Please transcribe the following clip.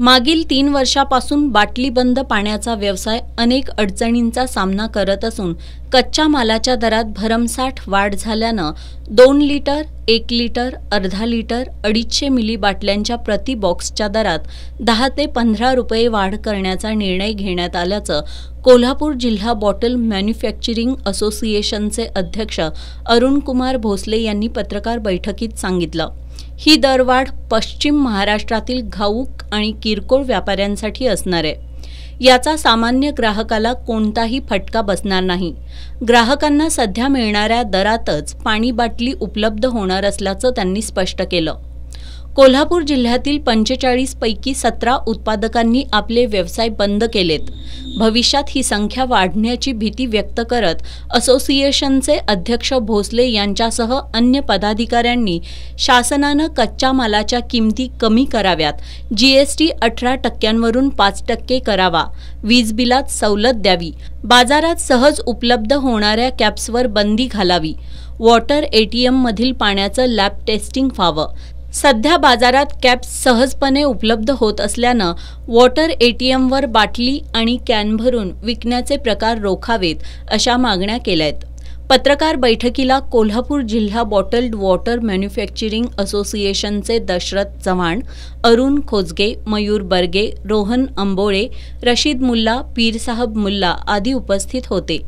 मागील 3 वर्षापासून बाटलीबंद पाण्याचा व्यवसाय अनेक अडचणींचा सामना करत असून कच्च्या मालाच्या दरात भरमसाठ वाढ झाल्यानं 2 लिटर, 1 लिटर, अर्धा लिटर, 250 मिली बाटल्यांच्या प्रति बॉक्सच्या दरात 10 ते 15 रुपये वाढ करण्याचा निर्णय घेण्यात आल्याचं कोल्हापूर जिल्हा बॉटल मॅन्युफॅक्चरिंग असोसिएशनचे अध्यक्ष अरुण कुमार भोसले यांनी पत्रकार बैठकीत सांगितलं। ही दरवाढ पश्चिम महाराष्ट्रातील घाऊक आणि किरकोळ व्यापाऱ्यांसाठी असणार आहे। याचा सामान्य ग्राहकाला कोणताही फटका बसणार नाही। ग्राहकांना सध्या मिळणाऱ्या दरातच पाणी बाटली उपलब्ध होणार असल्याचं त्यांनी स्पष्ट केलं। कोल्हापूर जिल्ह्यातील 45 पैकी 17 उत्पादकांनी आपले व्यवसाय बंद केलेत। भविष्यात ही संख्या वाढण्याची भीती व्यक्त करत असोसिएशनचे अध्यक्ष भोसले यांच्यासह अन्य पदाधिकाऱ्यांनी शासनानं कच्च्या मालाच्या किमती कमी कराव्यात, जीएसटी 18% 5% करावा, वीज बिलात सवलत द्यावी, बाजारात सहज उपलब्ध होणाऱ्या कॅप्सवर बंदी घालावी, वॉटर एटीएम मधील पाण्याचं लॅब टेस्टिंग व्हावं। सध्या बाजारात कॅप्स सहजपणे उपलब्ध होत असल्यानं वॉटर एटीएमवर बाटली आणि कॅन भरून विकण्याचे प्रकार रोखावेत अशा मागण्या केल्यात। पत्रकार बैठकीला कोल्हापूर जिल्हा बॉटल्ड वॉटर मॅन्युफॅक्चरिंग असोसिएशनचे दशरथ चव्हाण, अरुण खोजगे, मयूर बर्गे, रोहन अंबोळे, रशीद मुल्ला, पीरसाहब मुल्ला आदी उपस्थित होते।